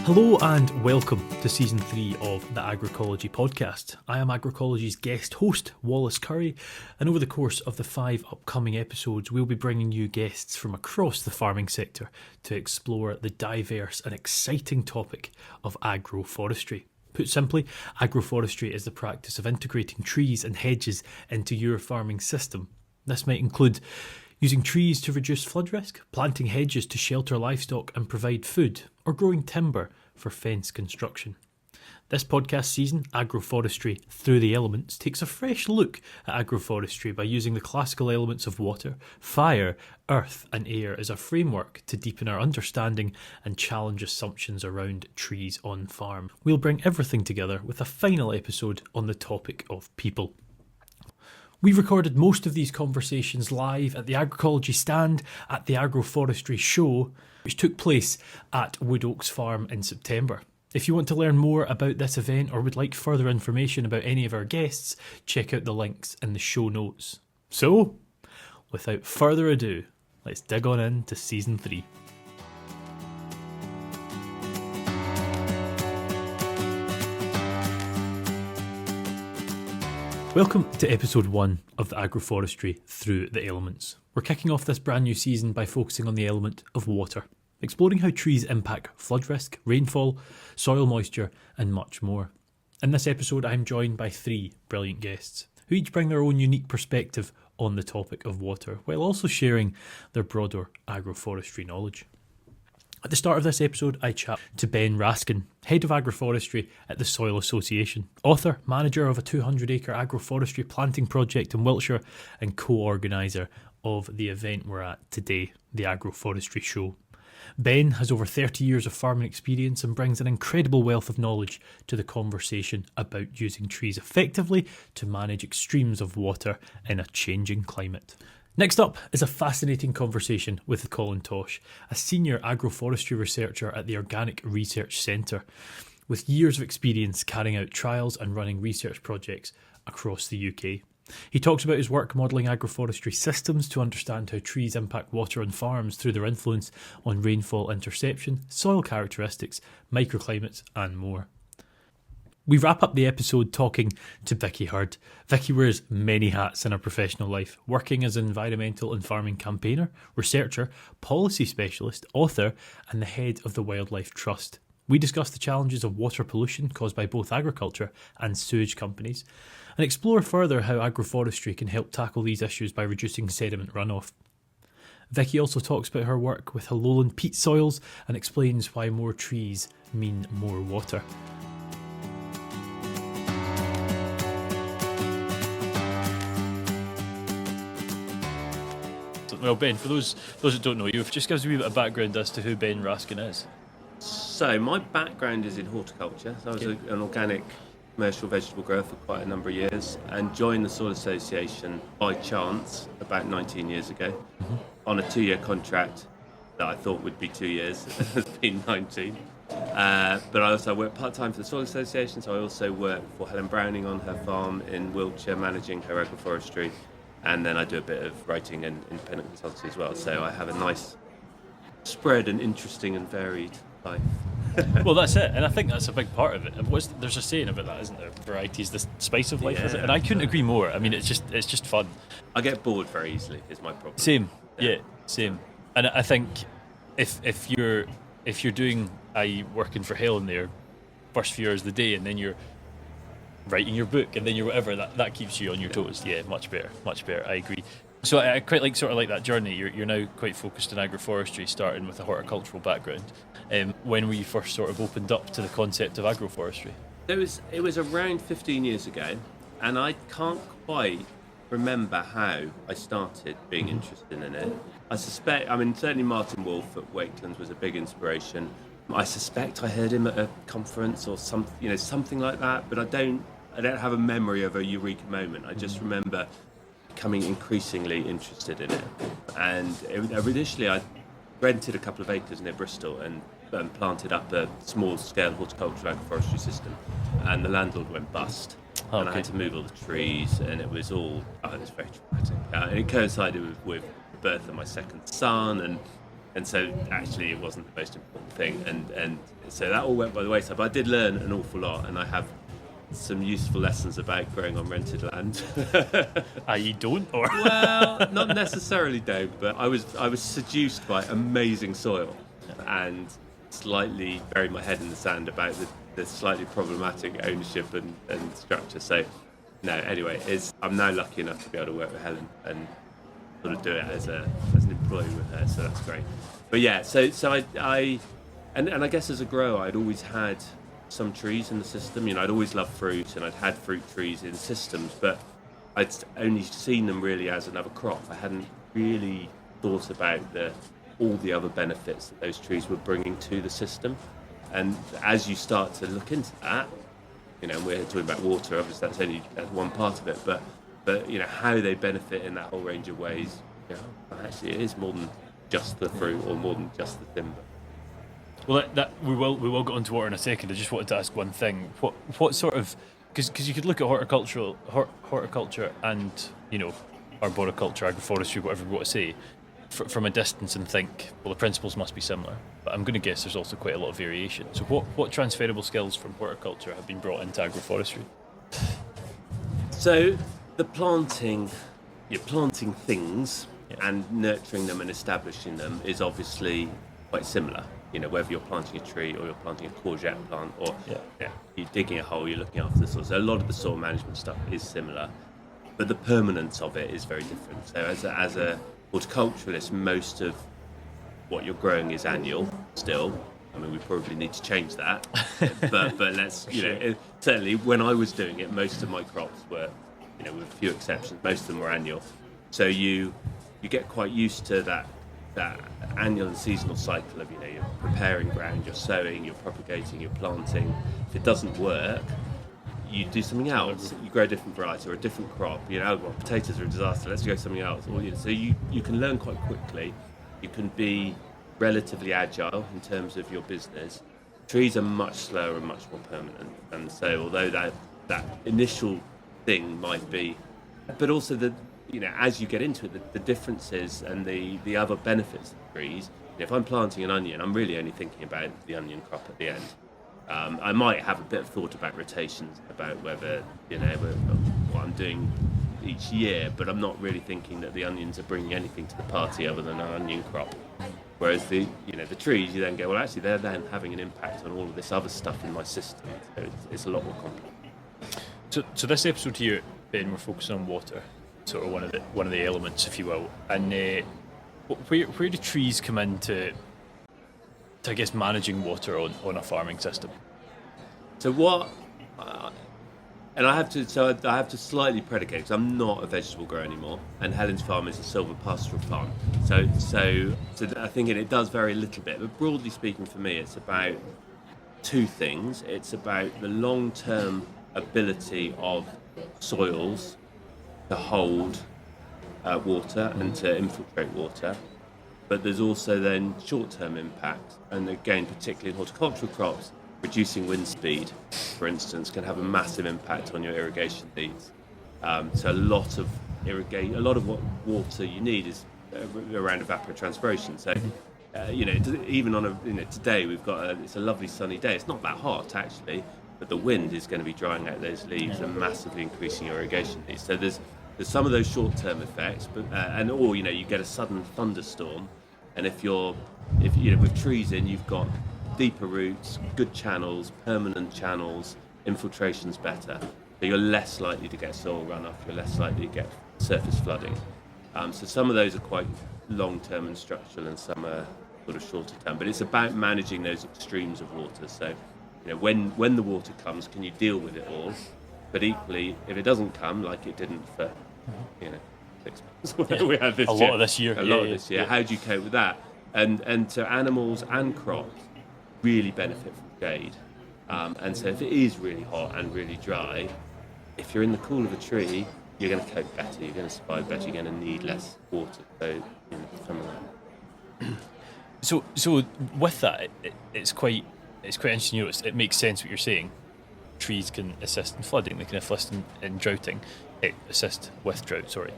Hello and welcome to Season 3 of the Agricology podcast. I am Agricology's guest host, Wallace Currie, and over the course of the 5 upcoming episodes, we'll be bringing you guests from across the farming sector to explore the diverse and exciting topic of agroforestry. Put simply, agroforestry is the practice of integrating trees and hedges into your farming system. This might include using trees to reduce flood risk, planting hedges to shelter livestock and provide food, or growing timber for fence construction. This podcast season, Agroforestry Through the Elements, takes a fresh look at agroforestry by using the classical elements of water, fire, earth and air as a framework to deepen our understanding and challenge assumptions around trees on farm. We'll bring everything together with a final episode on the topic of people. We recorded most of these conversations live at the Agricology stand at the Agroforestry Show, which took place at Wood Oaks Farm in September. If you want to learn more about this event or would like further information about any of our guests, check out the links in the show notes. So, without further ado, let's dig on into Season 3. Welcome to episode 1 of the Agroforestry Through the Elements. We're kicking off this brand new season by focusing on the element of water, exploring how trees impact flood risk, rainfall, soil moisture and much more. In this episode I'm joined by 3 brilliant guests, who each bring their own unique perspective on the topic of water, while also sharing their broader agroforestry knowledge. At the start of this episode, I chat to Ben Raskin, Head of Agroforestry at the Soil Association, author, manager of a 200-acre agroforestry planting project in Wiltshire, and co-organiser of the event we're at today, the Agroforestry Show. Ben has over 30 years of farming experience and brings an incredible wealth of knowledge to the conversation about using trees effectively to manage extremes of water in a changing climate. Next up is a fascinating conversation with Colin Tosh, a senior agroforestry researcher at the Organic Research Centre, with years of experience carrying out trials and running research projects across the UK. He talks about his work modelling agroforestry systems to understand how trees impact water on farms through their influence on rainfall interception, soil characteristics, microclimates and more. We wrap up the episode talking to Vicki Hird. Vicki wears many hats in her professional life, working as an environmental and farming campaigner, researcher, policy specialist, author and the head of the Wildlife Trust. We discuss the challenges of water pollution caused by both agriculture and sewage companies, and explore further how agroforestry can help tackle these issues by reducing sediment runoff. Vicki also talks about her work with lowland peat soils and explains why more trees mean more water. Well, Ben, for those that don't know you, just gives me a bit of background as to who Ben Raskin is. So, my background is in horticulture. So I was an organic commercial vegetable grower for quite a number of years and joined the Soil Association by chance about 19 years ago on a 2-year contract that I thought would be 2 years. It has been 19. But I also work part-time for the Soil Association, so I also work for Helen Browning on her farm in Wiltshire, managing her agroforestry. And then I do a bit of writing and independent consultancy as well. So I have a nice spread and interesting and varied life. Well, that's it. And I think that's a big part of it. There's a saying about that, isn't there? Variety is the spice of life, is it? And I couldn't agree more. I mean, it's just fun. I get bored very easily, is my problem. Same. Yeah, same. And I think if you're doing working for Helen there, first few hours of the day, and then you're writing your book and then you're whatever, that keeps you on your toes. Yeah, much better, I agree. So I quite like that journey. You're now quite focused on agroforestry, starting with a horticultural background. When were you first sort of opened up to the concept of agroforestry? It was around 15 years ago, and I can't quite remember how I started being interested in it. I suspect, certainly Martin Wolf at Wakelands was a big inspiration. I suspect I heard him at a conference or something like that, but I don't have a memory of a eureka moment. I just remember becoming increasingly interested in it. And initially I rented a couple of acres near Bristol and planted up a small-scale horticultural agroforestry system. And the landlord went bust. Oh, and I had to move all the trees, and it was very traumatic. And it coincided with the birth of my second son, and And so actually it wasn't the most important thing, and so that all went by the wayside. But I did learn an awful lot, and I have some useful lessons about growing on rented land. You don't, or Well, not necessarily, don't. But I was seduced by amazing soil, and slightly buried my head in the sand about the slightly problematic ownership and structure. So no, anyway, I'm now lucky enough to be able to work with Helen and sort of do it as an employee with her. So that's great. But yeah, so I guess as a grower, I'd always had some trees in the system. I'd always loved fruit, and I'd had fruit trees in systems, but I'd only seen them really as another crop. I hadn't really thought about all the other benefits that those trees were bringing to the system. And as you start to look into that, we're talking about water, obviously that's one part of it, but how they benefit in that whole range of ways, actually it is more than just the fruit or more than just the timber. Well, that we will get onto water in a second. I just wanted to ask one thing. What sort of, because you could look at horticulture and arboriculture, agroforestry, whatever you want to say, from a distance and think, well, the principles must be similar. But I'm going to guess there's also quite a lot of variation. So what transferable skills from horticulture have been brought into agroforestry? So the planting things and nurturing them and establishing them is obviously quite similar. Whether you're planting a tree or you're planting a courgette plant, or you're digging a hole, you're looking after the soil. So a lot of the soil management stuff is similar, but the permanence of it is very different. So as a horticulturalist, most of what you're growing is annual still. I mean, we probably need to change that, but let's certainly when I was doing it, most of my crops were, with a few exceptions, most of them were annual. So you get quite used to that annual and seasonal cycle of you're preparing ground, you're sowing, you're propagating, you're planting. If it doesn't work, you do something else. You grow a different variety or a different crop. Potatoes are a disaster, let's go something else. So you can learn quite quickly. You can be relatively agile in terms of your business. Trees are much slower and much more permanent, and so although that initial thing might be, but also as you get into it, the differences and the other benefits of trees. If I'm planting an onion, I'm really only thinking about the onion crop at the end. I might have a bit of thought about rotations, about whether what I'm doing each year, but I'm not really thinking that the onions are bringing anything to the party other than an onion crop. Whereas the trees, you then go, well, actually they're then having an impact on all of this other stuff in my system. So it's a lot more complex. So this episode here, Ben, we're focusing on water, sort of one of the elements, if you will. And where do trees come into, I guess, managing water on a farming system? So what, and I have to slightly predicate, because I'm not a vegetable grower anymore, and Helen's farm is a silver pastoral farm. So I think it does vary a little bit, but broadly speaking, for me, it's about two things. It's about the long-term ability of soils to hold water and to infiltrate water, but there's also then short-term impact, and again, particularly in horticultural crops, reducing wind speed, for instance, can have a massive impact on your irrigation needs. So a lot of what water you need is around evapotranspiration. So even on today we've got it's a lovely sunny day. It's not that hot actually, but the wind is going to be drying out those leaves and massively increasing your irrigation needs. So there's some of those short-term effects, but or you get a sudden thunderstorm, and if with trees in, you've got deeper roots, good channels, permanent channels, infiltration's better, so you're less likely to get soil runoff, you're less likely to get surface flooding. So some of those are quite long-term and structural, and some are sort of shorter term. But it's about managing those extremes of water. So when the water comes, can you deal with it all? But equally, if it doesn't come, like it didn't for 6 months, we had this a lot of this year. How do you cope with that? And so animals and crops really benefit from shade. And so if it is really hot and really dry, if you're in the cool of a tree, you're going to cope better, you're going to survive better, you're going to need less water. So with that, it's quite interesting. It makes sense what you're saying. Trees can assist in flooding, they can assist in droughting, assist with drought, sorry.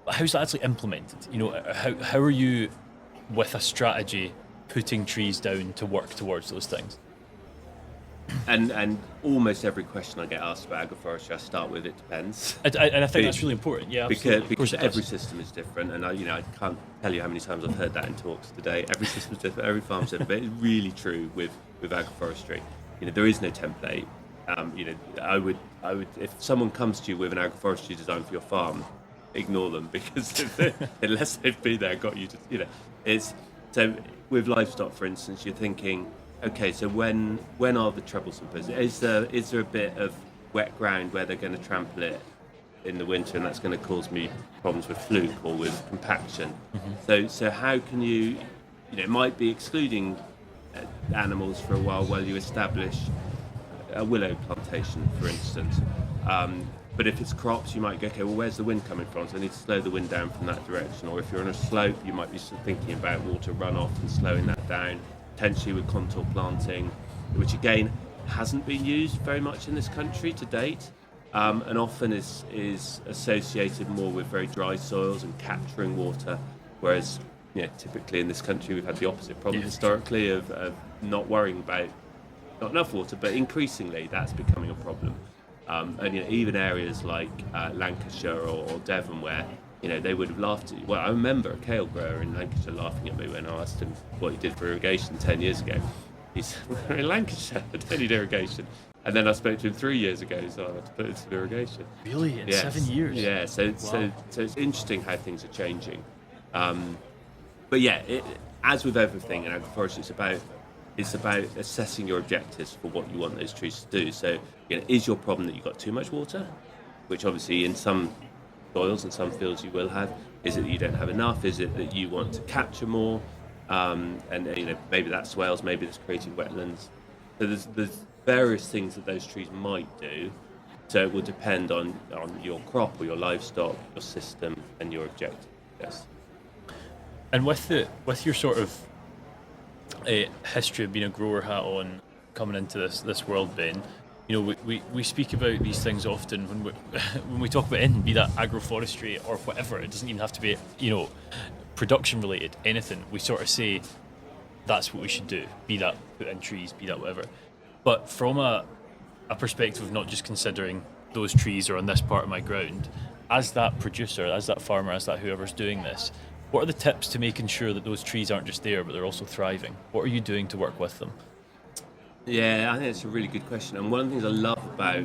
how's that actually implemented? How are you, with a strategy, putting trees down to work towards those things? And almost every question I get asked about agroforestry, I start with it depends. And I think that's really important. Yeah, absolutely. Because every system is different, and I can't tell you how many times I've heard that in talks today. Every system is different, every farm's different, but it's really true with agroforestry. There is no template. I would if someone comes to you with an agroforestry design for your farm, ignore them, because unless they've been there and got you to, it's so with livestock, for instance, you're thinking, okay, so when are the troublesome bits? Is there a bit of wet ground where they're going to trample it in the winter, and that's going to cause me problems with fluke or with compaction? Mm-hmm. So how can you, it might be excluding animals for a while you establish a willow plantation, for instance. But if it's crops, you might go, okay, well, where's the wind coming from? So I need to slow the wind down from that direction. Or if you're on a slope, you might be thinking about water runoff and slowing that down, potentially with contour planting, which again hasn't been used very much in this country to date, and often is associated more with very dry soils and capturing water, whereas typically in this country we've had the opposite problem historically of not worrying about not enough water, but increasingly that's becoming a problem. And even areas like Lancashire or Devon, where they would have laughed at you. Well, I remember a kale grower in Lancashire laughing at me when I asked him what he did for irrigation 10 years ago. He said, "We're in Lancashire, I don't need irrigation." And then I spoke to him 3 years ago, so I had to put in some irrigation. Really? In 7 years? Yeah, so it's interesting how things are changing. But as with everything in agroforestry, it's about assessing your objectives for what you want those trees to do. So, is your problem that you've got too much water, which obviously in some soils and some fields you will have? Is it that you don't have enough? Is it that you want to capture more? And maybe that's swales, maybe it's creating wetlands. So there's various things that those trees might do. So it will depend on your crop or your livestock, your system, and your objective. Yes. And with your sort of history of being a grower hat on, coming into this world, Ben, we speak about these things often when we talk about be that agroforestry or whatever. It doesn't even have to be production related, anything. We sort of say that's what we should do, be that put in trees, be that whatever. But from a perspective of not just considering those trees are on this part of my ground, as that producer, as that farmer, as that whoever's doing this, what are the tips to making sure that those trees aren't just there, but they're also thriving? What are you doing to work with them? Yeah, I think it's a really good question. And one of the things I love about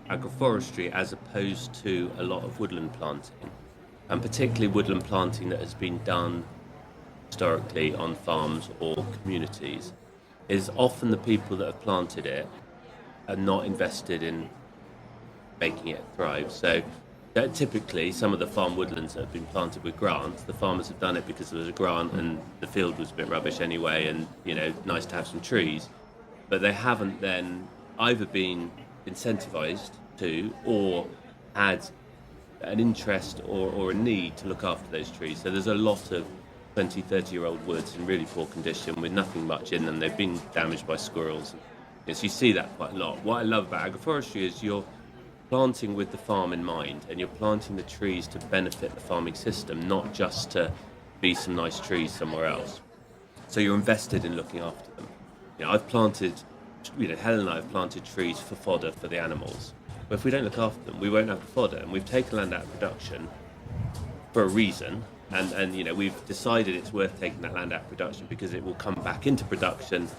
agroforestry, as opposed to a lot of woodland planting, and particularly woodland planting that has been done historically on farms or communities, is often the people that have planted it are not invested in making it thrive. So typically, some of the farm woodlands that have been planted with grants, the farmers have done it because there was a grant and the field was a bit rubbish anyway, and nice to have some trees, but they haven't then either been incentivised to or had an interest or a need to look after those trees. So there's a lot of 20, 30-year-old woods in really poor condition with nothing much in them. They've been damaged by squirrels. So you see that quite a lot. What I love about agroforestry is you're planting with the farm in mind, and you're planting the trees to benefit the farming system, not just to be some nice trees somewhere else. So you're invested in looking after them. I've planted, Helen and I have planted trees for fodder for the animals. But if we don't look after them, we won't have the fodder. And we've taken land out of production for a reason. And we've decided it's worth taking that land out of production because it will come back into production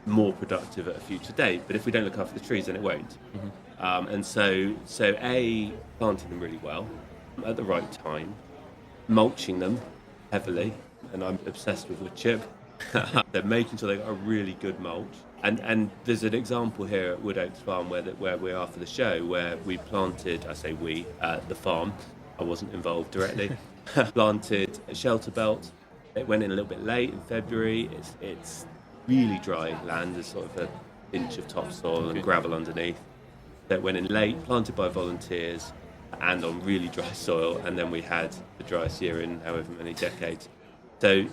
more productive at a future date. But if we don't look after the trees, then it won't. Mm-hmm. And so planting them really well at the right time, mulching them heavily, and I'm obsessed with wood chip. They're making sure they got a really good mulch. And there's an example here at Wood Oaks Farm where we are for the show, where we planted, I say we, the farm, I wasn't involved directly, planted a shelter belt. It went in a little bit late in February. It's really dry land. There's sort of an inch of topsoil and gravel underneath. That went in late, planted by volunteers and on really dry soil, and then we had the driest year in however many decades. So,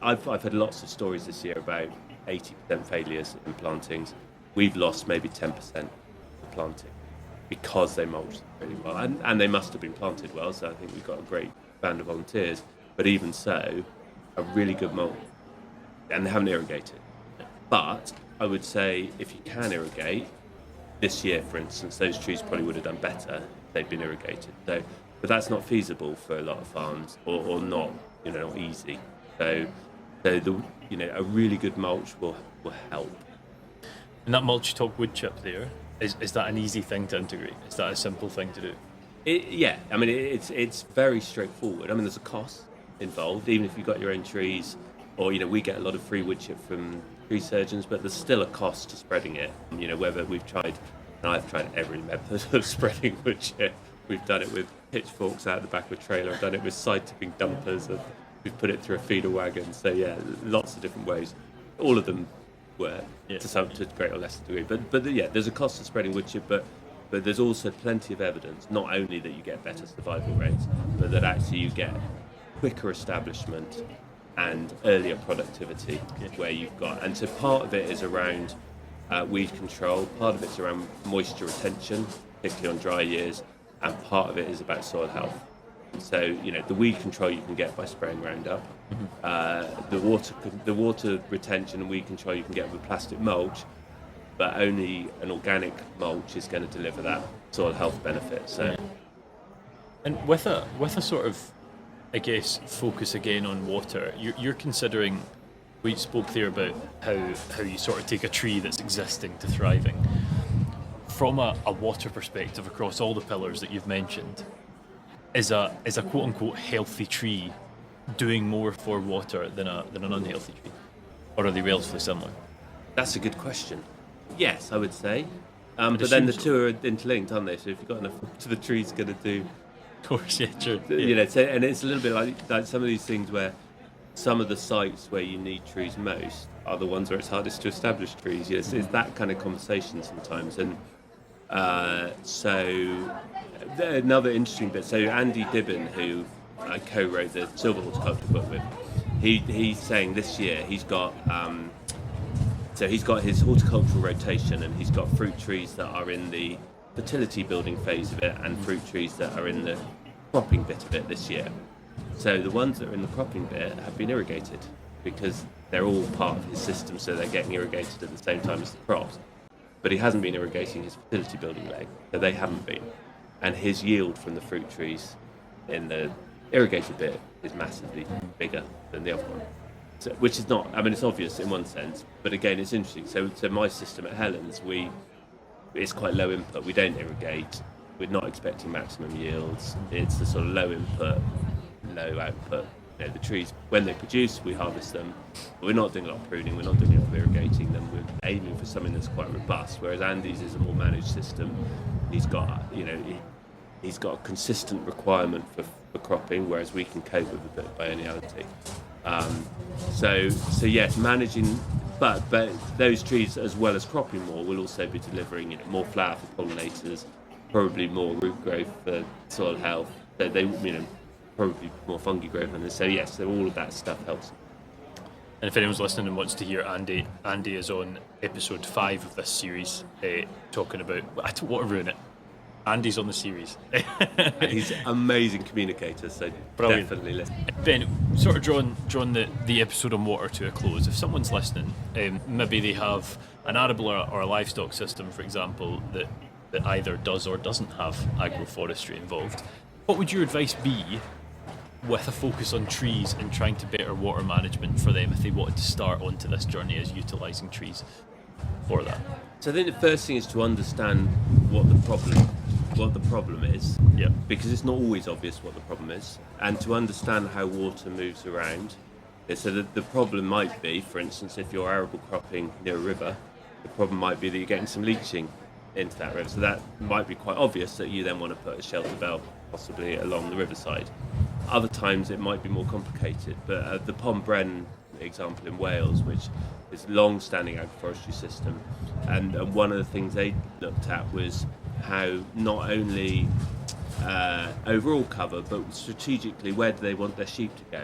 I've had lots of stories this year about 80% failures in plantings. We've lost maybe 10% of planting. because they mulched really well, and they must have been planted well. So I think we've got a great band of volunteers. But even so, a really good mulch, and they haven't irrigated. But I would say if you can irrigate, this year, for instance, those trees probably would have done better if they'd been irrigated. So, but that's not feasible for a lot of farms, or not, not easy. So the a really good mulch will help. And that mulch you talk wood chip there, is that an easy thing to integrate? Is that a simple thing to do? I mean it's very straightforward. I mean there's a cost involved, even if you've got your own trees, or we get a lot of free wood chip from tree surgeons, but there's still a cost to spreading it. Whether we've tried, and I've tried every method of spreading wood chip. We've done it with pitchforks out the back of a trailer. I've done it with side tipping dumpers, and we've put it through a feeder wagon. So yeah, lots of different ways. All of them work to a greater or lesser degree. But yeah, there's a cost to spreading wood chip, but there's also plenty of evidence, not only that you get better survival rates, but that actually you get quicker establishment and earlier productivity, where you've got, and so part of it is around weed control, part of it's around moisture retention, particularly on dry years, and part of it is about soil health. So the weed control you can get by spraying Roundup. The water retention and weed control you can get with plastic mulch, but only an organic mulch is going to deliver that soil health benefit. So, and with a sort of, I guess, focus again on water, you're considering. We spoke there about how you sort of take a tree that's existing to thriving. From a water perspective, across all the pillars that you've mentioned, is a quote unquote healthy tree doing more for water than an unhealthy tree, or are they relatively similar? That's a good question. Yes, I would say, but then the two are interlinked, aren't they? So if you've got enough water, the tree's going to do. Of course, yeah, true. So, and it's a little bit like some of these things where some of the sites where you need trees most are the ones where it's hardest to establish trees. It's that kind of conversation sometimes. And so another interesting bit. So Andy Dibbin, who I co-wrote the Silver Horticulture book with, he's saying this year he's got he's got his horticultural rotation, and he's got fruit trees that are in the fertility building phase of it, and fruit trees that are in the cropping bit of it this year. So the ones that are in the cropping bit have been irrigated because they're all part of his system, so they're getting irrigated at the same time as the crops. But he hasn't been irrigating his fertility building leg, so they haven't been. And his yield from the fruit trees in the irrigated bit is massively bigger than the other one. So, which is not, I mean, it's obvious in one sense, but again, it's interesting. So my system at Helen's, it's quite low input. We don't irrigate. We're not expecting maximum yields. It's the sort of low input, low output. The trees, when they produce, we harvest them. But we're not doing a lot of pruning. We're not doing a lot of irrigating them. We're aiming for something that's quite robust. Whereas Andy's is a more managed system. He's got, he's got a consistent requirement for cropping, whereas we can cope with a bit of bienniality. So yes, managing, but those trees, as well as cropping more, will also be delivering more flower for pollinators, probably more root growth for soil health. They probably more fungi growth on this. So yes, so all of that stuff helps. And if anyone's listening and wants to hear Andy is on episode 5 of this series, talking about, I don't want to ruin it. Andy's on the series. And he's an amazing communicator, so brilliant. Definitely listen. Ben, sort of drawing the episode on water to a close. If someone's listening, maybe they have an arable or a livestock system, for example, that either does or doesn't have agroforestry involved, what would your advice be with a focus on trees and trying to better water management for them if they wanted to start onto this journey as utilising trees for that? So I think the first thing is to understand what the problem is. Yeah. Because it's not always obvious what the problem is, and to understand how water moves around. So the problem might be, for instance, if you're arable cropping near a river, the problem might be that you're getting some leaching into that river. So that might be quite obvious that you then want to put a shelter belt possibly along the riverside. Other times it might be more complicated, but the Pont Bren example in Wales, which is a long-standing agroforestry system, and one of the things they looked at was how not only overall cover, but strategically where do they want their sheep to go,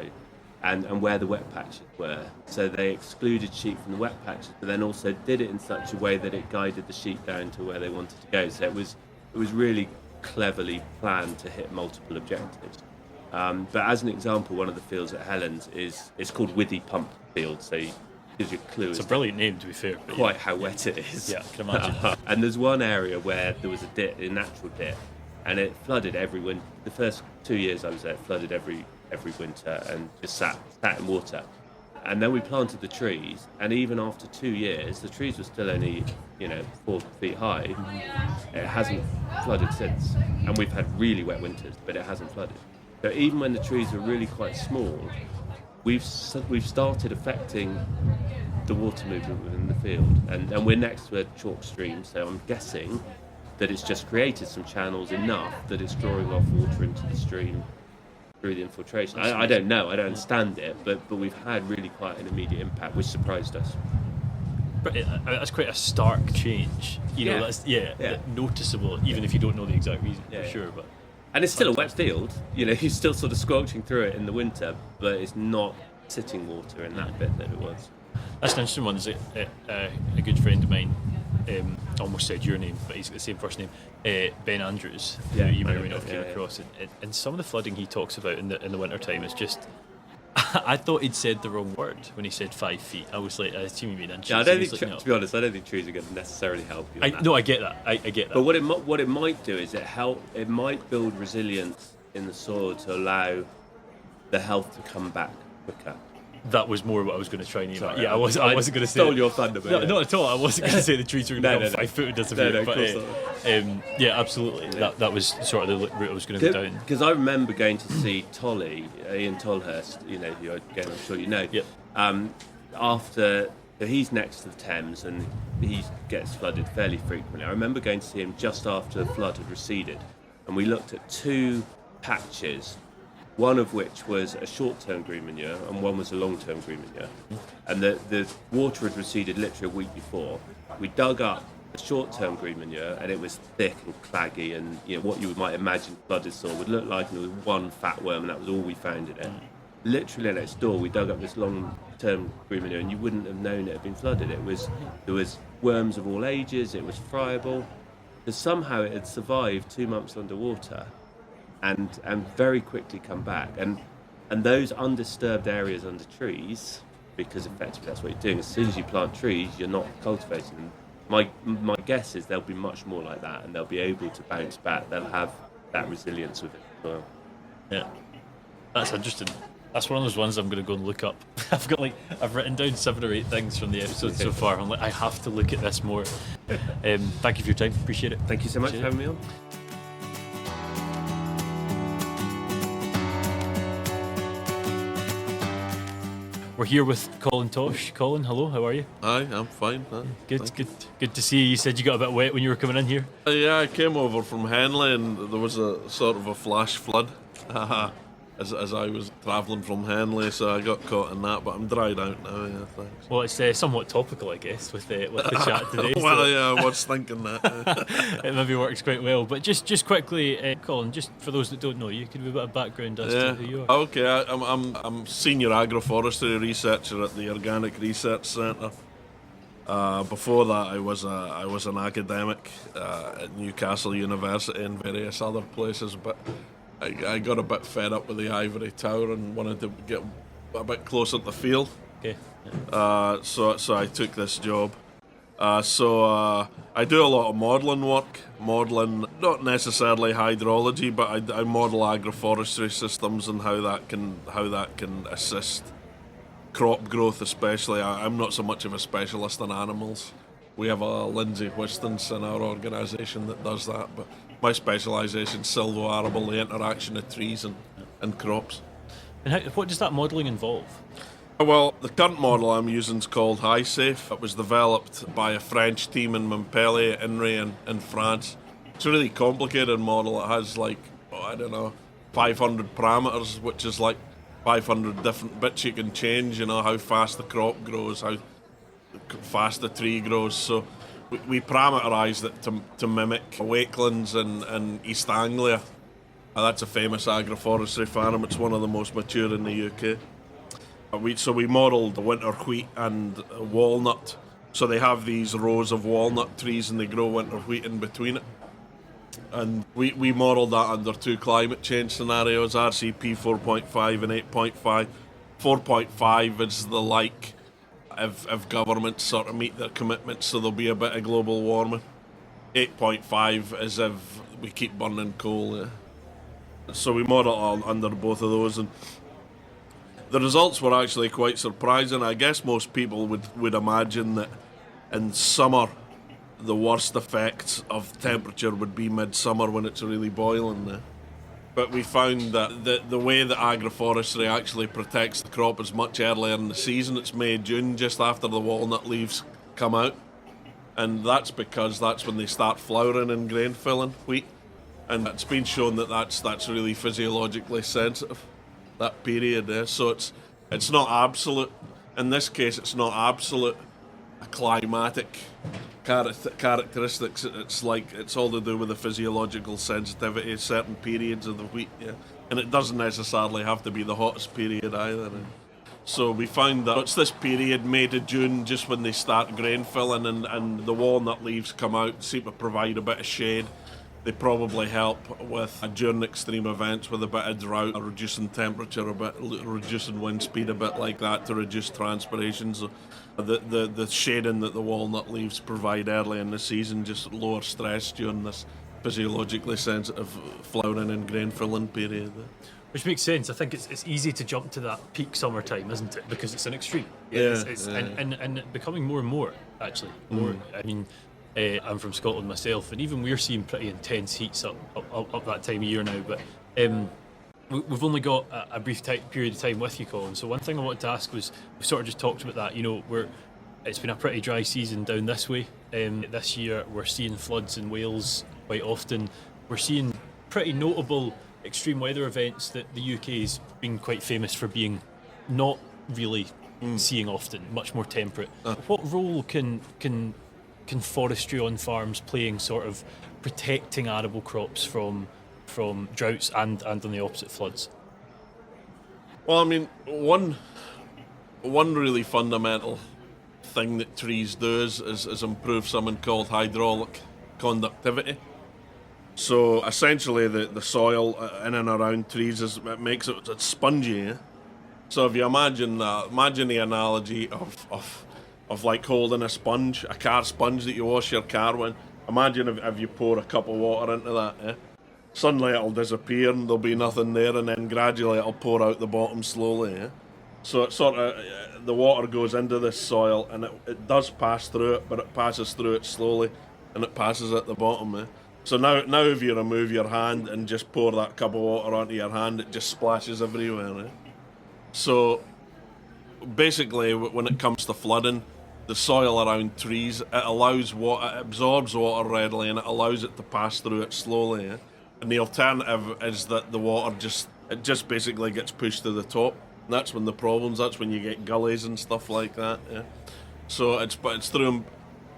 and where the wet patches were. So they excluded sheep from the wet patches, but then also did it in such a way that it guided the sheep down to where they wanted to go. So it was really cleverly planned to hit multiple objectives. But as an example, one of the fields at Helens it's called Withy Pump Field, so gives you a clue. It's a brilliant name, to be fair. Quite how wet it is. Yeah, I can imagine. And there's one area where there was a natural dip, and it flooded every winter. The first 2 years I was there, it flooded every winter and just sat in water. And then we planted the trees, and even after 2 years, the trees were still only 4 feet high. It hasn't flooded since, and we've had really wet winters, but it hasn't flooded. So even when the trees are really quite small, we've started affecting the water movement within the field, and we're next to a chalk stream, so I'm guessing that it's just created some channels enough that it's drawing off water into the stream through the infiltration. I don't know, I don't understand it, but we've had really quite an immediate impact, which surprised us. But that's quite a stark change. That's noticeable, even if you don't know the exact reason, for sure. But and it's still a wet field. You're still sort of squelching through it in the winter, but it's not sitting water in that bit that it was. That's an interesting one. There's a good friend of mine, almost said your name, but he's got the same first name, Ben Andrews, who you may or may not have came across. And some of the flooding he talks about in the winter time is just... I thought he'd said the wrong word when he said 5 feet. I was like, I assume you mean inches. Yeah, I don't think, to be honest, I don't think trees are going to necessarily help you. I get that. I get that. But what it might do is it might build resilience in the soil to allow the health to come back quicker. That was more what I was going to try and aim at. Yeah, I wasn't going to say... Stole your thunder, no, not at all. I wasn't going to say the trees were going to go 5 foot and disappear. No, but, yeah, absolutely. Yeah. That was sort of the route I was going to go down. Because I remember going to see Tolly, Ian Tolhurst, who again I'm sure you know. Yep. After... He's next to the Thames and he gets flooded fairly frequently. I remember going to see him just after the flood had receded, and we looked at 2 patches, one of which was a short-term green manure and one was a long-term green manure. And the water had receded literally a week before. We dug up the short-term green manure and it was thick and claggy, and what you might imagine flooded soil would look like, and there was one fat worm, and that was all we found in it. Literally next door we dug up this long-term green manure and you wouldn't have known it had been flooded. There was worms of all ages, it was friable, because somehow it had survived 2 months underwater and very quickly come back. And those undisturbed areas under trees, because effectively that's what you're doing, as soon as you plant trees you're not cultivating them. My guess is there'll be much more like that, and they'll be able to bounce back. They'll have that resilience with it as well. Yeah, that's interesting. That's one of those ones I'm going to go and look up. I've written down 7 or 8 things from the episode so far. I'm like, I have to look at this more. Thank you for your time. Appreciate it. Thank you so much for having me on. We're here with Colin Tosh. Colin, hello, how are you? Hi, I'm fine. Good to see you. You said you got a bit wet when you were coming in here. Yeah, I came over from Henley and there was a sort of a flash flood as I was travelling from Henley, so I got caught in that, but I'm dried out now, yeah, thanks. Well, it's somewhat topical, I guess, with the chat today. Well, so. yeah, I was thinking that. It maybe works quite well. But just quickly, Colin, just for those that don't know you, could give a bit of background as to who you are? Okay, I'm Senior Agroforestry Researcher at the Organic Research Centre. Before that, I was an academic at Newcastle University and various other places, but I got a bit fed up with the ivory tower and wanted to get a bit closer to the field. Okay. So I took this job. So I do a lot of modelling work. Modelling, not necessarily hydrology, but I model agroforestry systems and how that can assist crop growth, especially. I'm not so much of a specialist in animals. We have a Lindsay Wistons in our organisation that does that, but my specialisation is silvo-arable, the interaction of trees and crops. And what does that modelling involve? Well, the current model I'm using is called HiSafe. It was developed by a French team in Montpellier, INRI in France. It's a really complicated model. It has 500 parameters, which is like 500 different bits you can change, how fast the crop grows, how fast the tree grows. So we parameterised it to mimic Wakelands in East Anglia. That's a famous agroforestry farm. It's one of the most mature in the UK. So we modelled the winter wheat and walnut. So they have these rows of walnut trees and they grow winter wheat in between it. And we modelled that under 2 climate change scenarios, RCP 4.5 and 8.5. 4.5 is the like if governments sort of meet their commitments, so there'll be a bit of global warming. 8.5 is if we keep burning coal. Yeah. So we modelled under both of those, and the results were actually quite surprising. I guess most people would imagine that in summer the worst effects of temperature would be midsummer when it's really boiling there. But we found that the way that agroforestry actually protects the crop is much earlier in the season. It's May, June, just after the walnut leaves come out. And that's because that's when they start flowering in grain filling wheat. And it's been shown that that's really physiologically sensitive, that period there. So it's not absolute. In this case, it's not absolute climatic characteristics. It's all to do with the physiological sensitivity of certain periods of the wheat, yeah. And it doesn't necessarily have to be the hottest period either. So we found that it's this period, May to June, just when they start grain filling and the walnut leaves come out, seem to provide a bit of shade. They probably help with during extreme events with a bit of drought, reducing temperature a bit, reducing wind speed a bit like that to reduce transpiration. So the shading that the walnut leaves provide early in the season just lower stress during this physiologically sensitive flowering and grain filling period. Which makes sense. I think it's easy to jump to that peak summertime, isn't it? Because it's an extreme. And becoming more and more, actually. I mean, I'm from Scotland myself, and even we're seeing pretty intense heats up that time of year now. But we've only got a brief period of time with you, Colin. So one thing I wanted to ask was, we sort of just talked about that. You know, it's been a pretty dry season down this way. This year we're seeing floods in Wales quite often. We're seeing pretty notable extreme weather events that the UK has been quite famous for being not really seeing often, much more temperate. What role can forestry on farms playing sort of protecting arable crops from droughts and on the opposite, floods? Well, I mean, one really fundamental thing that trees do is improve something called hydraulic conductivity. So essentially the soil in and around trees makes it spongy. Yeah? So if you imagine the analogy of like holding a sponge, a car sponge that you wash your car with. Imagine if you pour a cup of water into that, yeah? Suddenly it'll disappear and there'll be nothing there, and then gradually it'll pour out the bottom slowly, yeah? So it sort of, the water goes into this soil and it does pass through it, but it passes through it slowly and it passes at the bottom, yeah? So now if you remove your hand and just pour that cup of water onto your hand, it just splashes everywhere, yeah? So basically when it comes to flooding, the soil around trees, it absorbs water readily and it allows it to pass through it slowly. Yeah? And the alternative is that the water just basically gets pushed to the top. And that's when that's when you get gullies and stuff like that. Yeah? So it's through,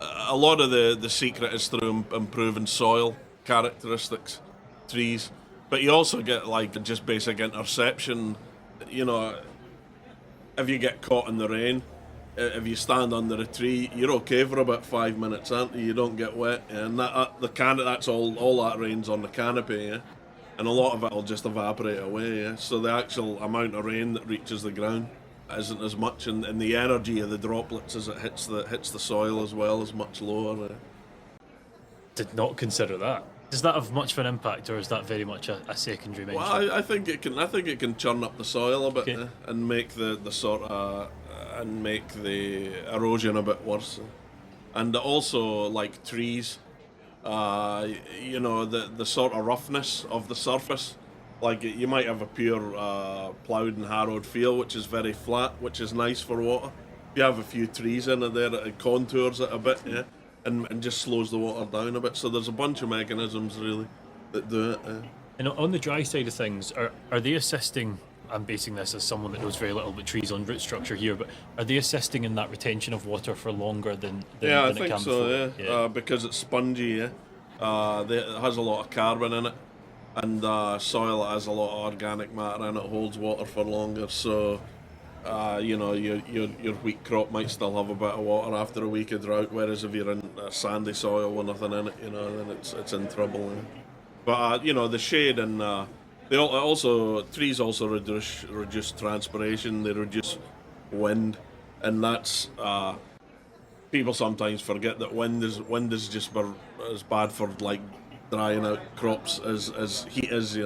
a lot of the secret is through improving soil characteristics, trees. But you also get like just basic interception. You know, if you get caught in the rain, if you stand under a tree, you're okay for about 5 minutes, aren't you? You don't get wet, and that's all that rain's on the canopy, yeah? And a lot of it will just evaporate away, yeah? So the actual amount of rain that reaches the ground isn't as much, and the energy of the droplets as it hits the soil as well is much lower. Did not consider that. Does that have much of an impact, or is that very much a secondary mention? Well, I think it can churn up the soil a bit, okay. And make make the erosion a bit worse. And also, like trees, you know, the sort of roughness of the surface. Like you might have a pure ploughed and harrowed field, which is very flat, which is nice for water. If you have a few trees in it there, it contours it a bit, yeah, and just slows the water down a bit. So there's a bunch of mechanisms really that do it. And on the dry side of things, are they assisting? I'm basing this as someone that knows very little about trees on root structure here, but are they assisting in that retention of water for longer than I it think can so, before? Yeah. Because it's spongy, yeah. It has a lot of carbon in it, and soil that has a lot of organic matter in it holds water for longer. So, you know, your wheat crop might still have a bit of water after a week of drought, whereas if you're in sandy soil with nothing in it, you know, then it's in trouble. Yeah. But the shade and trees also reduce transpiration. They reduce wind, and that's people sometimes forget that wind is just as bad for like drying out crops as heat is,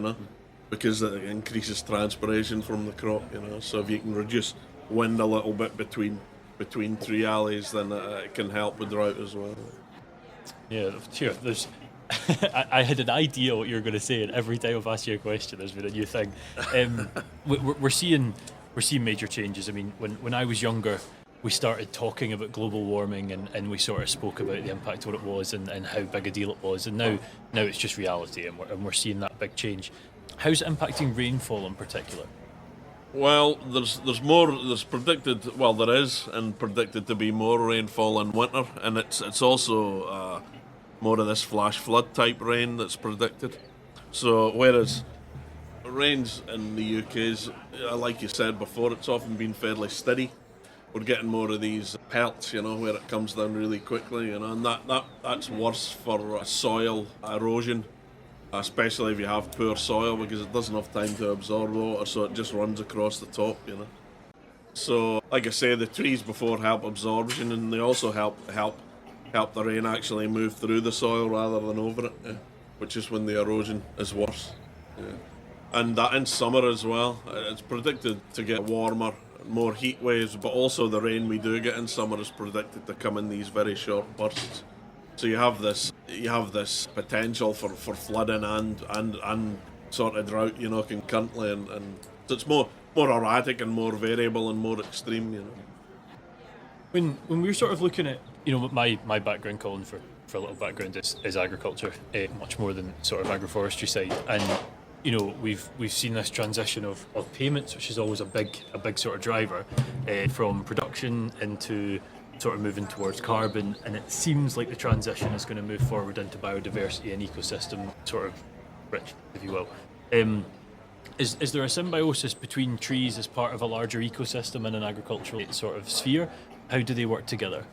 because it increases transpiration from the crop, So if you can reduce wind a little bit between tree alleys, then it can help with drought as well. Yeah, sure. There's. I had an idea what you were going to say, and every time I've asked you a question, there's been a new thing. We're seeing major changes. I mean, when I was younger, we started talking about global warming, and we sort of spoke about the impact of what it was and how big a deal it was. And now it's just reality, and we're seeing that big change. How's it impacting rainfall in particular? Well, there's more. There's predicted. Well, there is, and predicted to be more rainfall in winter, and it's also more of this flash flood type rain that's predicted. So whereas rains in the UK is, like you said before, it's often been fairly steady. We're getting more of these pelts, where it comes down really quickly, and that's worse for soil erosion, especially if you have poor soil, because it doesn't have time to absorb water, so it just runs across the top, So, like I say, the trees before help absorption, and they also help the rain actually move through the soil rather than over it, which is when the erosion is worse. Yeah. And that in summer as well, it's predicted to get warmer, more heat waves, but also the rain we do get in summer is predicted to come in these very short bursts. So you have this potential for flooding and sort of drought, concurrently, and so it's more erratic and more variable and more extreme, When we're sort of looking at, my background, Colin, for a little background is agriculture, much more than sort of agroforestry side, and we've seen this transition of payments, which is always a big sort of driver, from production into sort of moving towards carbon, and it seems like the transition is going to move forward into biodiversity and ecosystem sort of rich, if you will. Is there a symbiosis between trees as part of a larger ecosystem and an agricultural sort of sphere? How do they work together?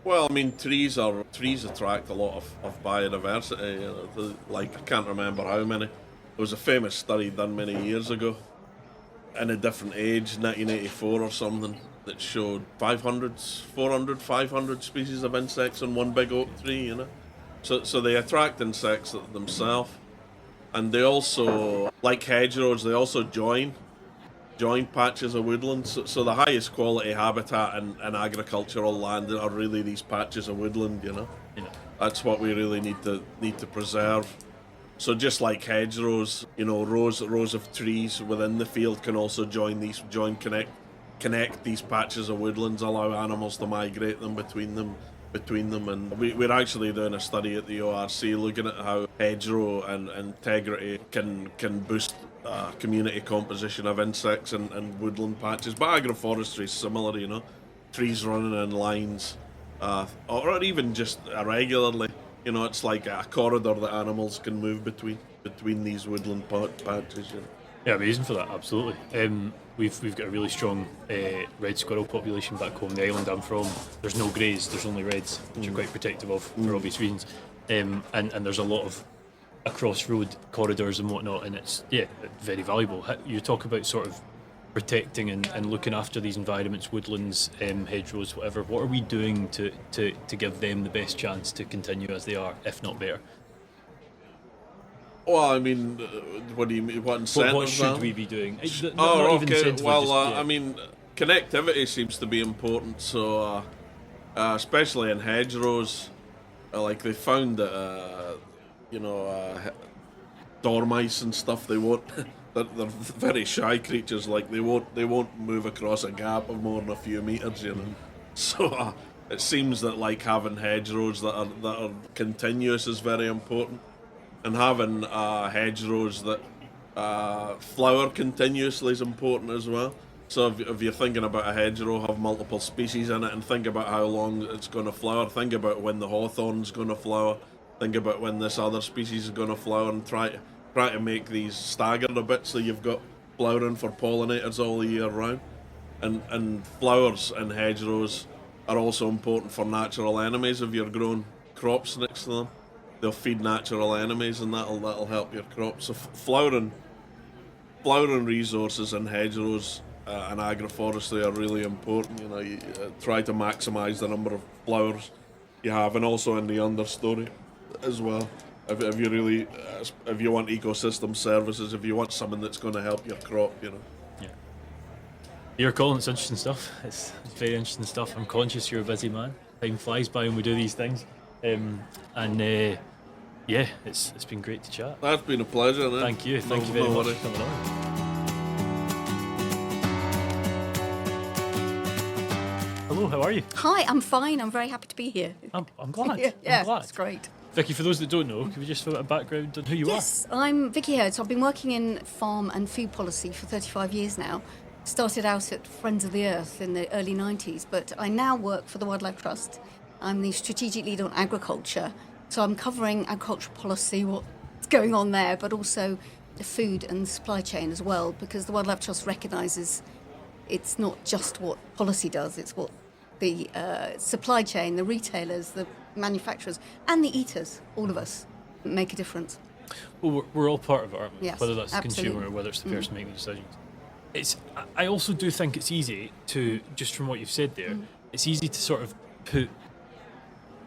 Well, I mean, trees attract a lot of biodiversity. I can't remember how many. There was a famous study done many years ago, in a different age, 1984 or something, that showed 500 species of insects in one big oak tree. So they attract insects themselves, and they also, like hedgerows, they also join patches of woodland. So the highest quality habitat in agricultural land are really these patches of woodland, That's what we really need to preserve. So just like hedgerows, rows of trees within the field can also connect these patches of woodlands, allow animals to migrate between them. And we're actually doing a study at the ORC looking at how hedgerow and integrity can boost community composition of insects and woodland patches. But agroforestry is similar, trees running in lines, or even just irregularly. It's like a corridor that animals can move between these woodland patches. Yeah, amazing for that, absolutely. We've got a really strong red squirrel population back home, the island I'm from. There's no greys, there's only reds, which are quite protective of for obvious reasons. And there's a lot of across road corridors and whatnot, and it's very valuable. You talk about sort of protecting and looking after these environments, woodlands, hedgerows, whatever. What are we doing to give them the best chance to continue as they are, if not better? Well, I mean, what do you mean? What incentives? What should we be doing? Okay. Well, I mean, connectivity seems to be important. So, especially in hedgerows, like they found that dormice and stuff, they won't. They're very shy creatures. Like they won't move across a gap of more than a few meters. So it seems that like having hedgerows that are continuous is very important. And having hedgerows that flower continuously is important as well. So if you're thinking about a hedgerow, have multiple species in it, and think about how long it's going to flower. Think about when the hawthorn's going to flower. Think about when this other species is going to flower, and try to make these staggered a bit so you've got flowering for pollinators all the year round. And flowers in hedgerows are also important for natural enemies if you're growing crops next to them. they'll feed natural enemies, and that'll help your crops. So flowering resources and hedgerows and agroforestry are really important. You try to maximise the number of flowers you have, and also in the understory as well. If you want ecosystem services, if you want something that's going to help your crop, Yeah. You're Colin, it's interesting stuff. It's very interesting stuff. I'm conscious you're a busy man. Time flies by when we do these things. Yeah, it's been great to chat. That's been a pleasure. Thank you very much for coming on. Hello, how are you? Hi, I'm fine. I'm very happy to be here. I'm glad. Yeah, I'm glad. it's great. Vicki, for those that don't know, could we just have a background on who you are? Yes, I'm Vicki Hird. So I've been working in farm and food policy for 35 years now. Started out at Friends of the Earth in the early 90s, but I now work for the Wildlife Trust. I'm the strategic lead on agriculture. So I'm covering agricultural policy, what's going on there, but also the food and supply chain as well, because the Wildlife Trust recognises it's not just what policy does, it's what the supply chain, the retailers, the manufacturers, and the eaters, all of us, make a difference. Well, we're all part of it, aren't we? Yes, whether that's the absolutely. consumer or whether it's the person making the decisions. I also do think it's easy to, just from what you've said there, it's easy to sort of put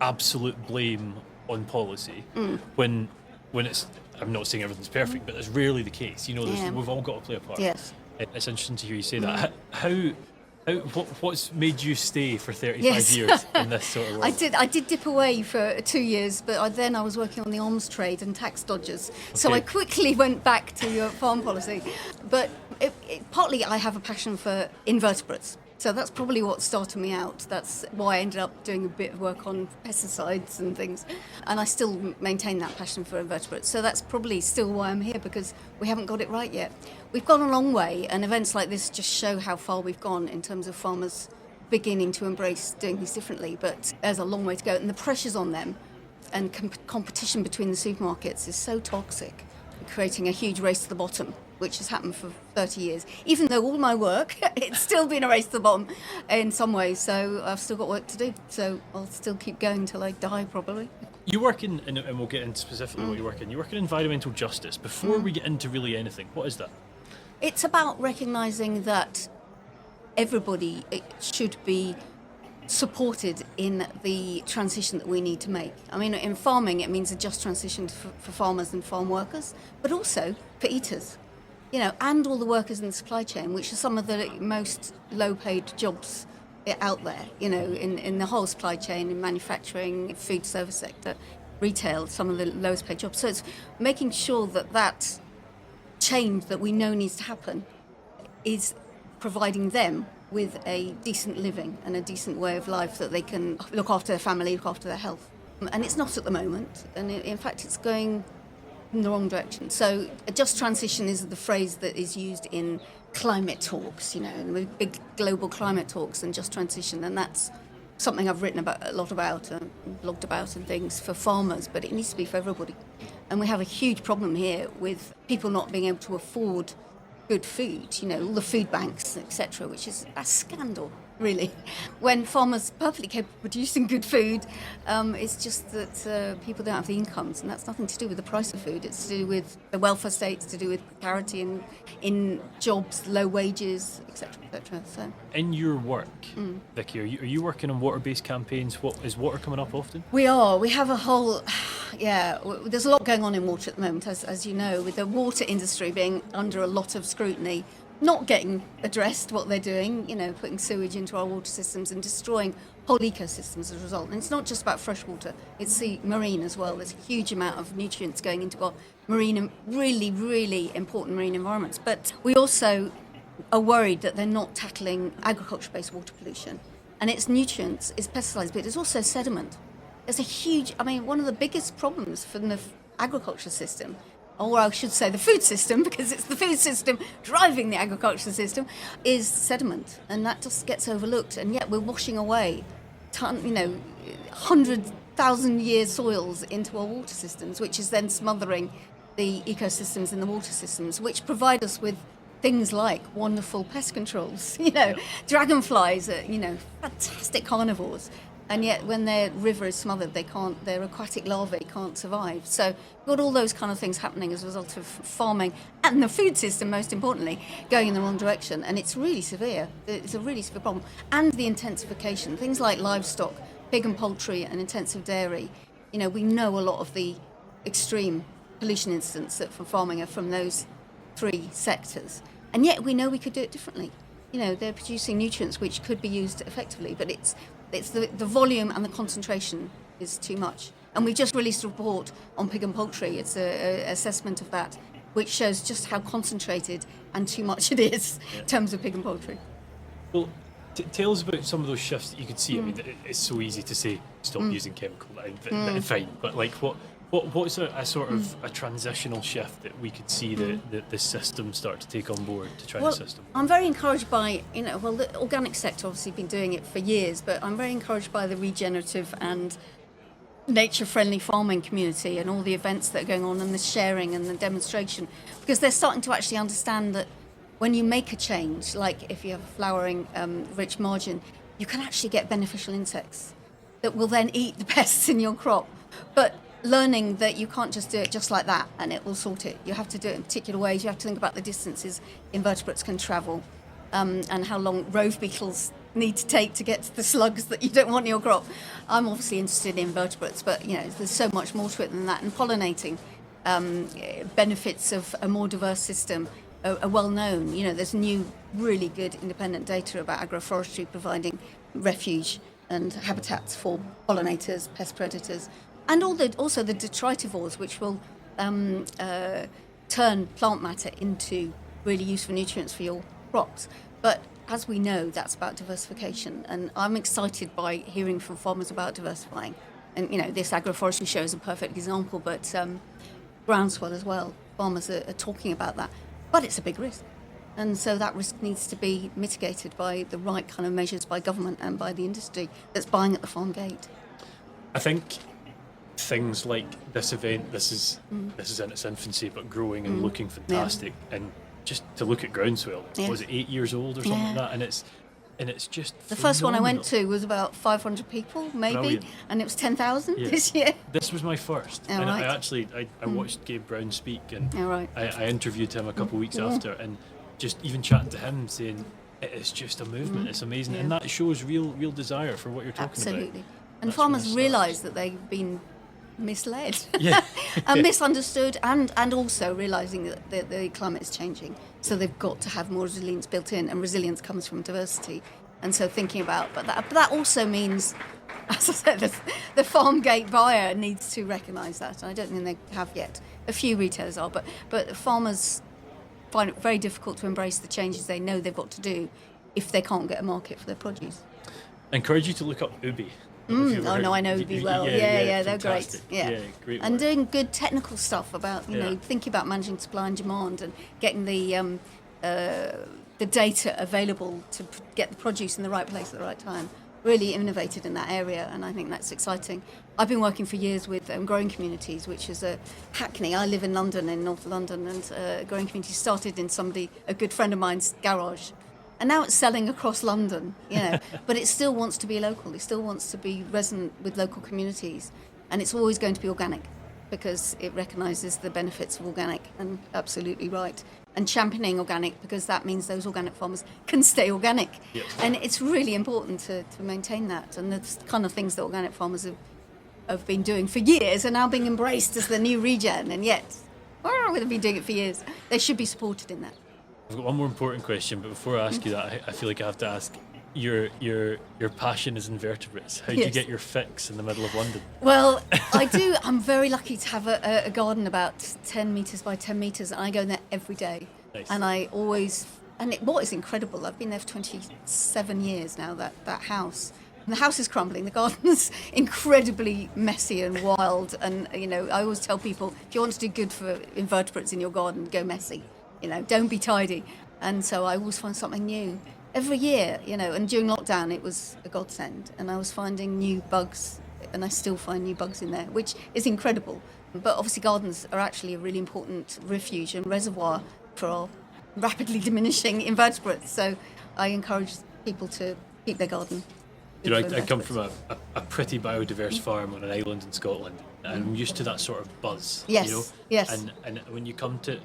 absolute blame on policy when it's, I'm not saying everything's perfect, but it's rarely the case. We've all got to play a part. Yes. It's interesting to hear you say that. What's made you stay for 35 years in this sort of world? I did dip away for 2 years, but I was working on the arms trade and tax dodgers. So Okay. I quickly went back to farm policy. But partly I have a passion for invertebrates. So that's probably what started me out. That's why I ended up doing a bit of work on pesticides and things. And I still maintain that passion for invertebrates. So that's probably still why I'm here, because we haven't got it right yet. We've gone a long way, and events like this just show how far we've gone in terms of farmers beginning to embrace doing things differently. But there's a long way to go, and the pressures on them and competition between the supermarkets is so toxic, creating a huge race to the bottom, which has happened for 30 years. Even though all my work, it's still been a race to the bottom in some ways, so I've still got work to do. So I'll still keep going until I die, probably. You work in, and we'll get into specifically what you work in environmental justice. Before we get into really anything, what is that? It's about recognising that everybody should be supported in the transition that we need to make. I mean, in farming, it means a just transition for farmers and farm workers, but also for eaters, and all the workers in the supply chain, which are some of the most low-paid jobs out there, in the whole supply chain, in manufacturing, food service sector, retail, some of the lowest paid jobs. So it's making sure that change that we know needs to happen is providing them with a decent living and a decent way of life that they can look after their family, look after their health. And it's not at the moment, and in fact it's going in the wrong direction. So a just transition is the phrase that is used in climate talks, the big global climate talks and just transition, and that's something I've written a lot about and blogged about and things for farmers, but it needs to be for everybody. And we have a huge problem here with people not being able to afford good food, all the food banks, etc., which is a scandal, really. When farmers are perfectly capable of producing good food, it's just that people don't have the incomes, and that's nothing to do with the price of food. It's to do with the welfare state, it's to do with precarity in jobs, low wages, etc., etc. So, in your work, Vicki, are you working on water-based campaigns? Is water coming up often? we are. We have a whole... there's a lot going on in water at the moment, as you know, with the water industry being under a lot of scrutiny, not getting addressed what they're doing, putting sewage into our water systems and destroying whole ecosystems as a result. And it's not just about fresh water, it's the marine as well. There's a huge amount of nutrients going into our marine and really, really important marine environments. But we also are worried that they're not tackling agriculture-based water pollution. And its nutrients is pesticides, but it's also sediment. There's a huge, one of the biggest problems from the agriculture system, or I should say the food system, because it's the food system driving the agriculture system, is sediment. And that just gets overlooked. And yet we're washing away 100,000-year soils into our water systems, which is then smothering the ecosystems in the water systems, which provide us with things like wonderful pest controls, dragonflies are, fantastic carnivores. And yet, when their river is smothered, their aquatic larvae can't survive. So, we've got all those kind of things happening as a result of farming and the food system, most importantly, going in the wrong direction. And it's really severe. It's a really severe problem. And the intensification, things like livestock, pig and poultry, and intensive dairy. We know a lot of the extreme pollution incidents from farming are from those three sectors. And yet, we know we could do it differently. They're producing nutrients which could be used effectively, but it's the volume and the concentration is too much. And we just released a report on pig and poultry. It's an assessment of that, which shows just how concentrated and too much it is in terms of pig and poultry. Well, tell us about some of those shifts that you could see. I mean, it's so easy to say stop using chemical, fine, but like what's a sort of a transitional shift that we could see the system start to take on board to try the system? I'm very encouraged by, the organic sector obviously been doing it for years, but I'm very encouraged by the regenerative and nature-friendly farming community and all the events that are going on and the sharing and the demonstration, because they're starting to actually understand that when you make a change, like if you have a flowering rich margin, you can actually get beneficial insects that will then eat the pests in your crop. But learning that you can't just do it just like that and it will sort it. You have to do it in particular ways. You have to think about the distances invertebrates can travel and how long rove beetles need to take to get to the slugs that you don't want in your crop. I'm obviously interested in invertebrates, but there's so much more to it than that. And pollinating benefits of a more diverse system are well known. There's new, really good independent data about agroforestry providing refuge and habitats for pollinators, pest predators, and also the detritivores, which will turn plant matter into really useful nutrients for your crops. But as we know, that's about diversification, and I'm excited by hearing from farmers about diversifying. And this Agroforestry Show is a perfect example, but groundswell as well. Farmers are talking about that, but it's a big risk. And so that risk needs to be mitigated by the right kind of measures by government and by the industry that's buying at the farm gate. I think things like this event, this is in its infancy, but growing and looking fantastic. And just to look at groundswell, was it 8 years old or something like that? And it's just the first one I went to was about 500 people, maybe. Brilliant. And it was 10,000 this year. This was my first. Oh, and right. I watched Gabe Brown speak, and oh, right. I interviewed him a couple of weeks after, and just even chatting to him, saying it is just a movement. It's amazing, and that shows real desire for what you're talking about. Absolutely. And that's farmers realise that they've been misled and misunderstood, and also realising that the climate is changing, so they've got to have more resilience built in, and resilience comes from diversity. And so thinking about, but that also means, as I said, the farm gate buyer needs to recognise that, and I don't think they have yet. A few retailers are, but farmers find it very difficult to embrace the changes they know they've got to do if they can't get a market for their produce. I encourage you to look up Ubi. Oh no, I know Ubi well. Yeah, they're great. Yeah, great and work. doing good technical stuff about thinking about managing supply and demand and getting the data available to get the produce in the right place at the right time. Really innovated in that area, and I think that's exciting. I've been working for years with growing communities, which is a Hackney. I live in London, in North London, and growing community started in a good friend of mine's garage. And now it's selling across London, but it still wants to be local. It still wants to be resonant with local communities. And it's always going to be organic because it recognises the benefits of organic, and absolutely right. And championing organic because that means those organic farmers can stay organic. Yep. And it's really important to maintain that. And the kind of things that organic farmers have been doing for years are now being embraced as the new regen. And yet, they've been doing it for years. They should be supported in that. I've got one more important question, but before I ask you that, I feel like I have to ask, your passion is invertebrates. How do you get your fix in the middle of London? Well, I do. I'm very lucky to have a garden about 10 metres by 10 metres, and I go in there every day. Nice. And I always, what is incredible, I've been there for 27 years now, that house. And the house is crumbling, the garden's incredibly messy and wild, and I always tell people, if you want to do good for invertebrates in your garden, go messy. Don't be tidy. And so I always find something new every year, and during lockdown it was a godsend, and I was finding new bugs, and I still find new bugs in there, which is incredible. But obviously gardens are actually a really important refuge and reservoir for our rapidly diminishing invertebrates, so I encourage people to keep their garden You know, good for I come invertebrates. from a pretty biodiverse farm on an island in Scotland, and I'm used to that sort of buzz. Yes, You know? yes. And when you come to,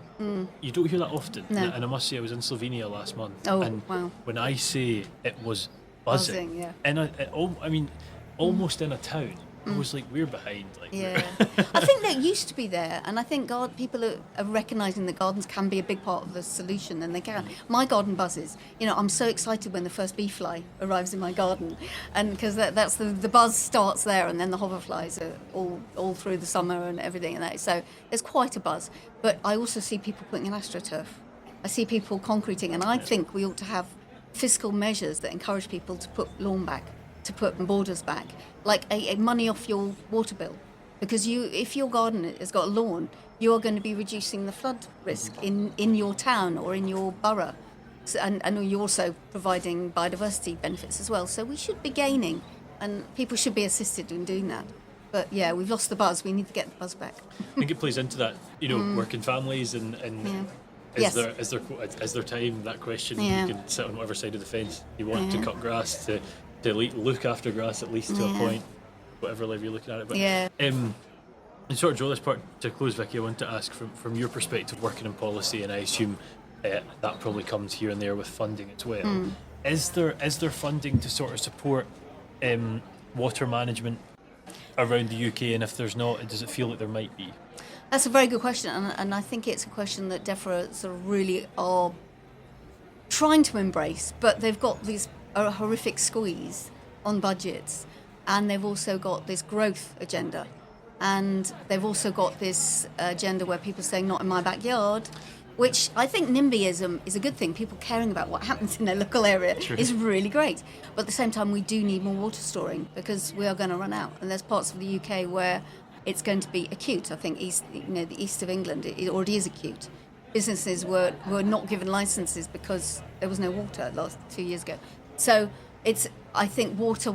you don't hear that often. No. And I must say, I was in Slovenia last month. Oh, and wow. when I say it was buzzing, Buzzing, yeah. and I mean, almost in a town. I was like, we're behind. Like, Yeah, I think that used to be there, and I think people are recognising that gardens can be a big part of the solution, and they can. My garden buzzes. You know, I'm so excited when the first bee fly arrives in my garden, and because that's the buzz starts there, and then the hoverflies are all through the summer and everything, and that. So there's quite a buzz. But I also see people putting in AstroTurf. I see people concreting, and I think we ought to have fiscal measures that encourage people to put lawn back, to put borders back, like a money off your water bill, because if your garden has got a lawn, you are going to be reducing the flood risk in your town or in your borough, so, and you're also providing biodiversity benefits as well. So we should be gaining, and people should be assisted in doing that. But yeah, we've lost the buzz. We need to get the buzz back. I think it plays into that, you know, working families and Yeah. is Yes. there time, that question. Yeah. You can sit on whatever side of the fence you want to cut grass, to look after grass at least to a point, whatever level you're looking at it. But Yeah. and sort of draw this part to close, Vicky, I want to ask from your perspective working in policy, and I assume that probably comes here and there with funding as well. Is there funding to sort of support water management around the UK, and if there's not, does it feel like there might be? That's a very good question, and I think it's a question that DEFRA sort of really are trying to embrace, but they've got these a horrific squeeze on budgets, and they've also got this growth agenda, and they've also got this agenda where people are saying not in my backyard, which I think NIMBYism is a good thing. People caring about what happens in their local area is really great, but at the same time we do need more water storing, because we are going to run out, and there's parts of the UK where it's going to be acute. I think the east of England, it already is acute. Businesses were not given licenses because there was no water 2 years ago. So I think water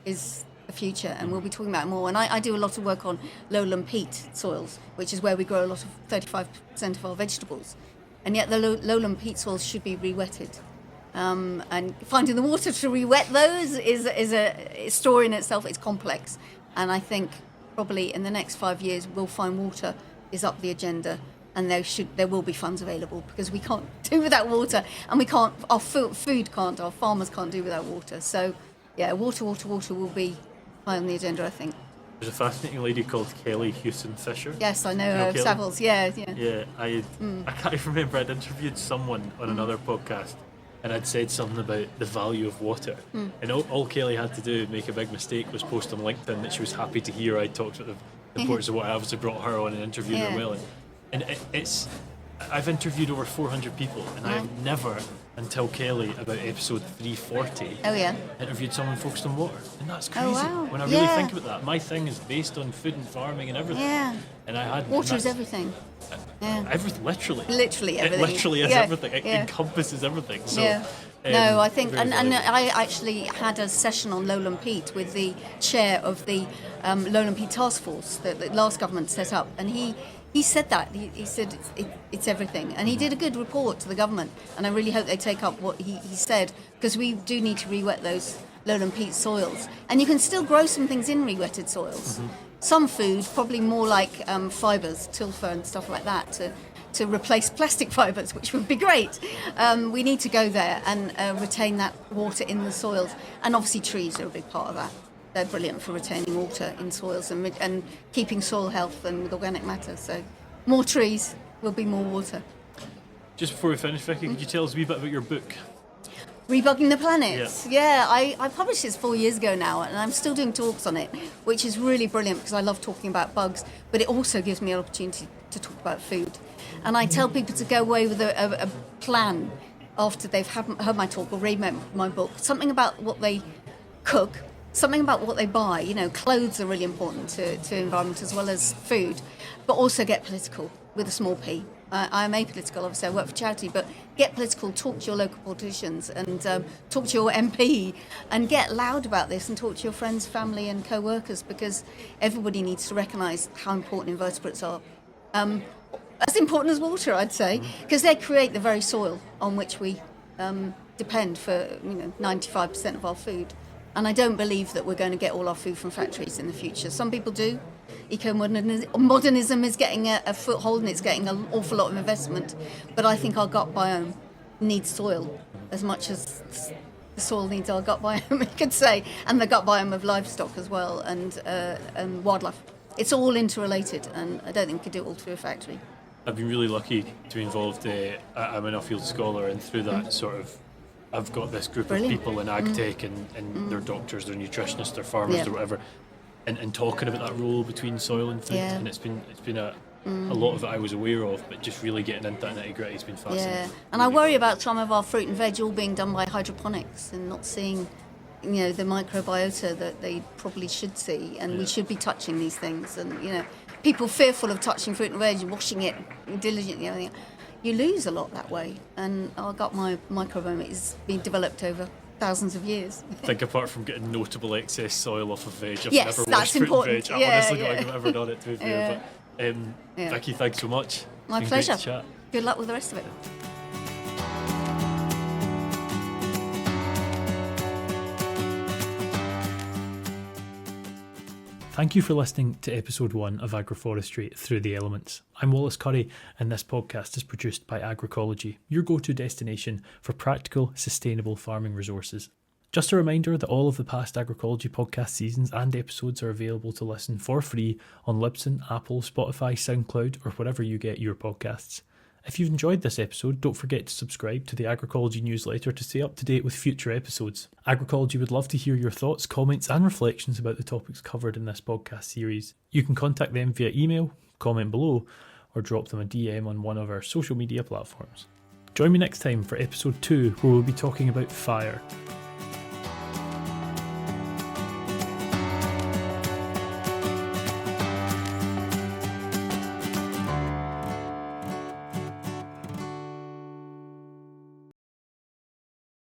is the future, and we'll be talking about it more. And I do a lot of work on lowland peat soils, which is where we grow a lot of 35% of our vegetables. And yet the lowland peat soils should be re-wetted. And finding the water to re-wet those is a story in itself. It's complex. And I think probably in the next 5 years we'll find water is up the agenda. And there will be funds available, because we can't do without water, and our food can't, our farmers can't do without water. So, yeah, water will be high on the agenda, I think. There's a fascinating lady called Kelly Hewson Fisher. Yes, I know You know her, Kelly? Savills, yeah. Yeah, I can't remember. I'd interviewed someone on another podcast, and I'd said something about the value of water. And all Kelly had to do, make a big mistake, was post on LinkedIn that she was happy to hear I talked about the importance of water. I obviously brought her on and interviewed her well. And I've interviewed over 400 people, and I've never, until Kelly, about episode 340, interviewed someone focused on water. And that's crazy. wow. When I really think about that. My thing is based on food and farming and everything. Yeah. And I had Water is everything. Yeah. Everything, literally. Literally everything. It literally is everything. It encompasses everything. So, no, I think, very and valuable. I actually had a session on lowland peat with the chair of the lowland peat task force that the last government set up, and he said that. He said it's everything. And he did a good report to the government. And I really hope they take up what he said, because we do need to re-wet those lowland peat soils. And you can still grow some things in re-wetted soils. Some food, probably more like fibres, tilfer and stuff like that, to replace plastic fibres, which would be great. We need to go there and retain that water in the soils. And obviously trees are a big part of that. They're brilliant for retaining water in soils and keeping soil health and with organic matter. So more trees will be more water. Just before we finish, Vicky, could you tell us a wee bit about your book? Rebugging the Planet. Yeah, I published this 4 years ago now, and I'm still doing talks on it, which is really brilliant because I love talking about bugs, but it also gives me an opportunity to talk about food. And I tell people to go away with a plan after they've heard my talk or read my book, something about what they cook, something about what they buy. You know, clothes are really important to environment as well as food, but also get political with a small p. I'm apolitical, obviously, I work for charity, but get political, talk to your local politicians and talk to your MP and get loud about this and talk to your friends, family and co-workers, because everybody needs to recognise how important invertebrates are. As important as water, I'd say, because they create the very soil on which we depend for 95% of our food. And I don't believe that we're going to get all our food from factories in the future. Some people do. Eco-modernism is getting a foothold, and it's getting an awful lot of investment. But I think our gut biome needs soil as much as the soil needs our gut biome, you could say, and the gut biome of livestock as well, and wildlife. It's all interrelated, and I don't think we could do it all through a factory. I've been really lucky to be involved. I'm an off-field scholar, and through that sort of, I've got this group of people in ag tech, and they're doctors, they're nutritionists, they're farmers, they're whatever, and talking about that role between soil and food. And it's been a lot of it I was aware of, but just really getting into that nitty-gritty has been fascinating. Yeah, and I worry about some of our fruit and veg all being done by hydroponics and not seeing, the microbiota that they probably should see, and we should be touching these things. And people fearful of touching fruit and veg, washing it diligently. You lose a lot that way, and our gut microbiome is being developed over thousands of years. I think apart from getting notable excess soil off of veg, I've Yes, never that's washed fruit important. and veg. I honestly don't think I've ever done it, to be fair. Yeah. But Vicki, thanks so much. My It's been great pleasure. to chat. Good luck with the rest of it. Thank you for listening to episode 1 of Agroforestry Through the Elements. I'm Wallace Currie, and this podcast is produced by Agricology, your go-to destination for practical, sustainable farming resources. Just a reminder that all of the past Agricology podcast seasons and episodes are available to listen for free on Libsyn, Apple, Spotify, SoundCloud, or wherever you get your podcasts. If you've enjoyed this episode, don't forget to subscribe to the Agricology newsletter to stay up to date with future episodes. Agricology would love to hear your thoughts, comments and reflections about the topics covered in this podcast series. You can contact them via email, comment below, or drop them a DM on one of our social media platforms. Join me next time for episode 2, where we'll be talking about fire.